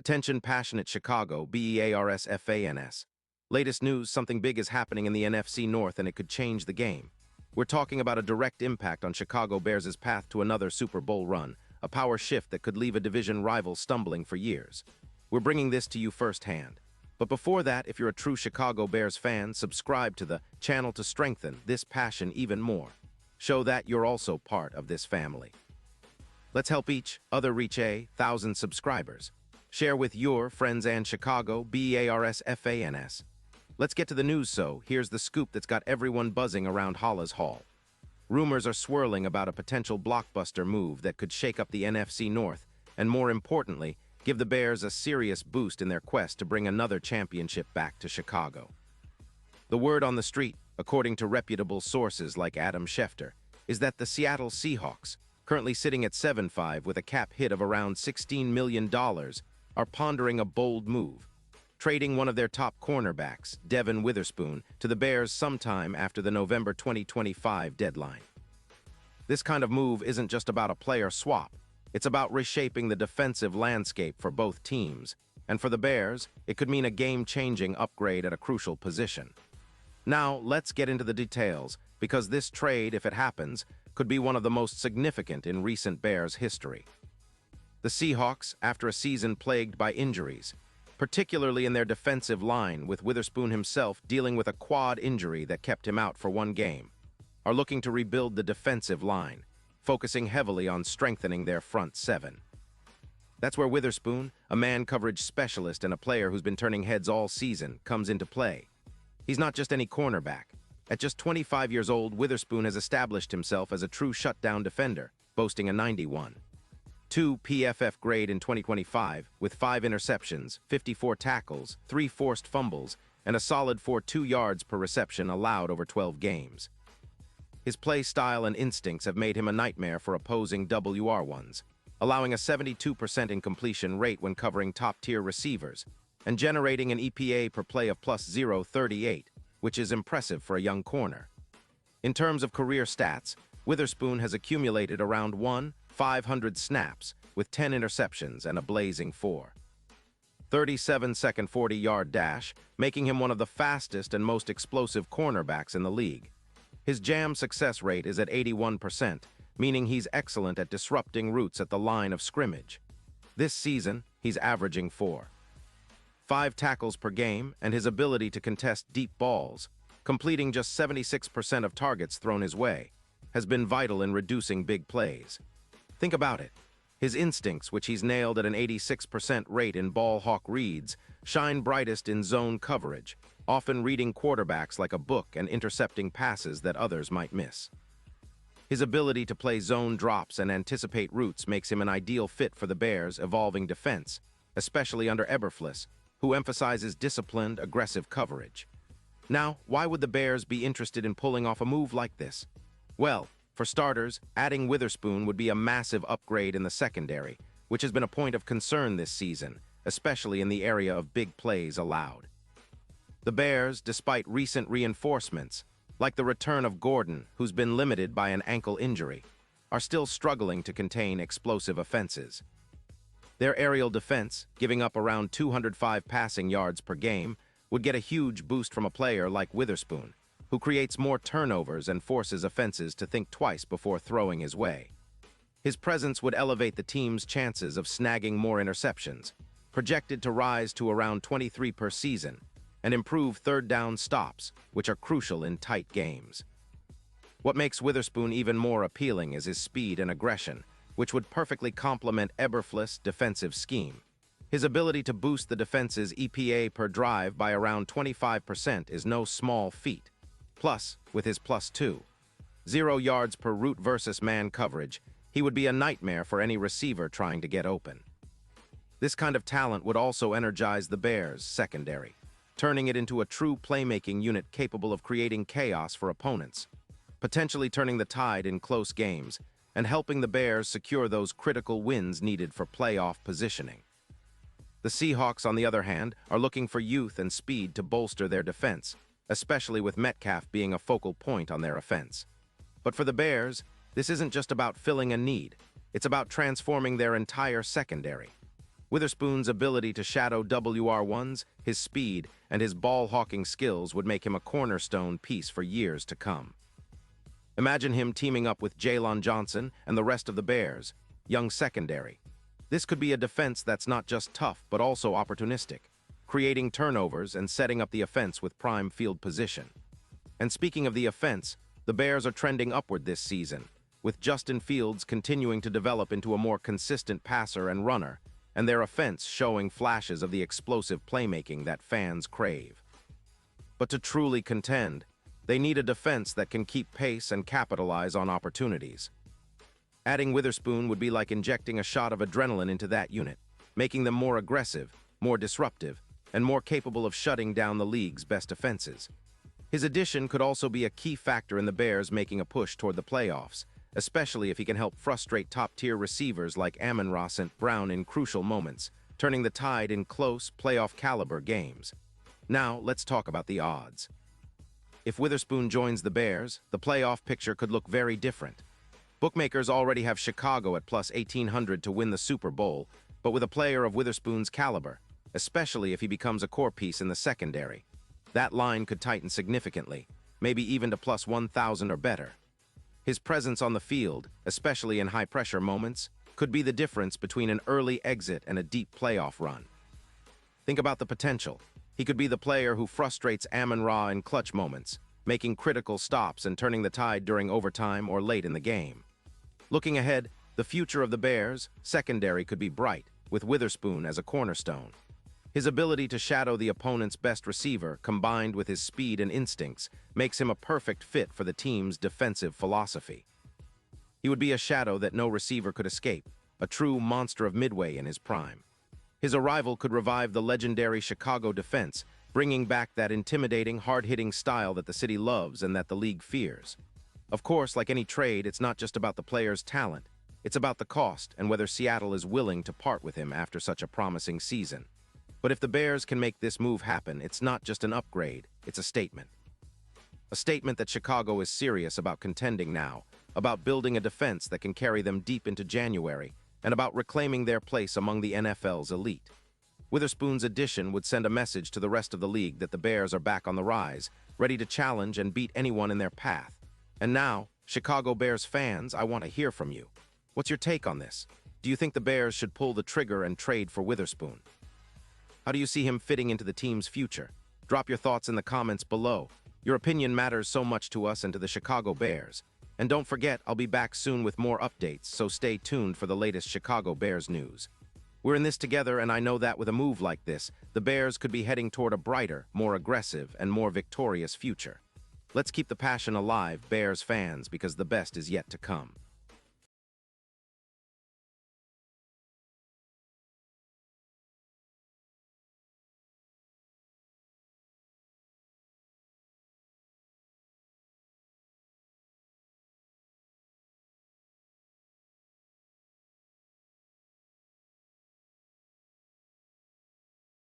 Attention passionate Chicago, Bears fans. Latest news, something big is happening in the NFC North and it could change the game. We're talking about a direct impact on Chicago Bears' path to another Super Bowl run, a power shift that could leave a division rival stumbling for years. We're bringing this to you firsthand. But before that, if you're a true Chicago Bears fan, subscribe to the channel to strengthen this passion even more. Show that you're also part of this family. Let's help each other reach 1,000 subscribers. Share with your friends and Chicago Bears fans. Let's get to the news, so here's the scoop that's got everyone buzzing around Hollis Hall. Rumors are swirling about a potential blockbuster move that could shake up the NFC North and, more importantly, give the Bears a serious boost in their quest to bring another championship back to Chicago. The word on the street, according to reputable sources like Adam Schefter, is that the Seattle Seahawks, currently sitting at 7-5 with a cap hit of around $16 million, are pondering a bold move, trading one of their top cornerbacks, Devin Witherspoon, to the Bears sometime after the November 2025 deadline. This kind of move isn't just about a player swap. It's about reshaping the defensive landscape for both teams, and for the Bears, it could mean a game-changing upgrade at a crucial position. Now, let's get into the details, because this trade, if it happens, could be one of the most significant in recent Bears history. The Seahawks, after a season plagued by injuries, particularly in their defensive line, with Witherspoon himself dealing with a quad injury that kept him out for one game, are looking to rebuild the defensive line, focusing heavily on strengthening their front seven. That's where Witherspoon, a man coverage specialist and a player who's been turning heads all season, comes into play. He's not just any cornerback. At just 25 years old, Witherspoon has established himself as a true shutdown defender, boasting a 91.2 PFF grade in 2025, with 5 interceptions, 54 tackles, 3 forced fumbles, and a solid 4.2 yards per reception allowed over 12 games. His play style and instincts have made him a nightmare for opposing WR1s, allowing a 72% incompletion rate when covering top-tier receivers, and generating an EPA per play of plus 0.38, which is impressive for a young corner. In terms of career stats, Witherspoon has accumulated around 500 snaps, with 10 interceptions and a blazing 37-second 40-yard dash, making him one of the fastest and most explosive cornerbacks in the league. His jam success rate is at 81%, meaning he's excellent at disrupting routes at the line of scrimmage. This season, he's averaging 4.5 tackles per game, and his ability to contest deep balls, completing just 76% of targets thrown his way, has been vital in reducing big plays. Think about it. His instincts, which he's nailed at an 86% rate in ball hawk reads, shine brightest in zone coverage, often reading quarterbacks like a book and intercepting passes that others might miss. His ability to play zone drops and anticipate routes makes him an ideal fit for the Bears' evolving defense, especially under Eberflus, who emphasizes disciplined, aggressive coverage. Now, why would the Bears be interested in pulling off a move like this? Well, for starters, adding Witherspoon would be a massive upgrade in the secondary, which has been a point of concern this season, especially in the area of big plays allowed. The Bears, despite recent reinforcements, like the return of Gordon, who's been limited by an ankle injury, are still struggling to contain explosive offenses. Their aerial defense, giving up around 205 passing yards per game, would get a huge boost from a player like Witherspoon, who creates more turnovers and forces offenses to think twice before throwing his way. His presence would elevate the team's chances of snagging more interceptions, projected to rise to around 23 per season, and improve third-down stops, which are crucial in tight games. What makes Witherspoon even more appealing is his speed and aggression, which would perfectly complement Eberflus' defensive scheme. His ability to boost the defense's EPA per drive by around 25% is no small feat. Plus, with his +2.0 yards per route versus man coverage, he would be a nightmare for any receiver trying to get open. This kind of talent would also energize the Bears' secondary, turning it into a true playmaking unit capable of creating chaos for opponents, potentially turning the tide in close games, and helping the Bears secure those critical wins needed for playoff positioning. The Seahawks, on the other hand, are looking for youth and speed to bolster their defense, especially with Metcalf being a focal point on their offense. But for the Bears, this isn't just about filling a need. It's about transforming their entire secondary. Witherspoon's ability to shadow WR1s, his speed, and his ball-hawking skills would make him a cornerstone piece for years to come. Imagine him teaming up with Jalen Johnson and the rest of the Bears, young secondary. This could be a defense that's not just tough, but also opportunistic, creating turnovers and setting up the offense with prime field position. And speaking of the offense, the Bears are trending upward this season, with Justin Fields continuing to develop into a more consistent passer and runner, and their offense showing flashes of the explosive playmaking that fans crave. But to truly contend, they need a defense that can keep pace and capitalize on opportunities. Adding Witherspoon would be like injecting a shot of adrenaline into that unit, making them more aggressive, more disruptive, and more capable of shutting down the league's best offenses. His addition could also be a key factor in the Bears making a push toward the playoffs, especially if he can help frustrate top-tier receivers like Amon-Ra St. Brown in crucial moments, turning the tide in close, playoff-caliber games. Now, let's talk about the odds. If Witherspoon joins the Bears, the playoff picture could look very different. Bookmakers already have Chicago at plus 1,800 to win the Super Bowl, but with a player of Witherspoon's caliber, especially if he becomes a core piece in the secondary, that line could tighten significantly, maybe even to plus 1,000 or better. His presence on the field, especially in high-pressure moments, could be the difference between an early exit and a deep playoff run. Think about the potential. He could be the player who frustrates Amon-Ra in clutch moments, making critical stops and turning the tide during overtime or late in the game. Looking ahead, the future of the Bears' secondary could be bright, with Witherspoon as a cornerstone. His ability to shadow the opponent's best receiver, combined with his speed and instincts, makes him a perfect fit for the team's defensive philosophy. He would be a shadow that no receiver could escape, a true monster of midway in his prime. His arrival could revive the legendary Chicago defense, bringing back that intimidating, hard-hitting style that the city loves and that the league fears. Of course, like any trade, it's not just about the player's talent. It's about the cost and whether Seattle is willing to part with him after such a promising season. But if the Bears can make this move happen, it's not just an upgrade, it's a statement. A statement that Chicago is serious about contending now, about building a defense that can carry them deep into January, and about reclaiming their place among the NFL's elite. Witherspoon's addition would send a message to the rest of the league that the Bears are back on the rise, ready to challenge and beat anyone in their path. And now, Chicago Bears fans, I want to hear from you. What's your take on this? Do you think the Bears should pull the trigger and trade for Witherspoon? How do you see him fitting into the team's future? Drop your thoughts in the comments below. Your opinion matters so much to us and to the Chicago Bears. And don't forget, I'll be back soon with more updates, so stay tuned for the latest Chicago Bears news. We're in this together, and I know that with a move like this, the Bears could be heading toward a brighter, more aggressive, and more victorious future. Let's keep the passion alive, Bears fans, because the best is yet to come.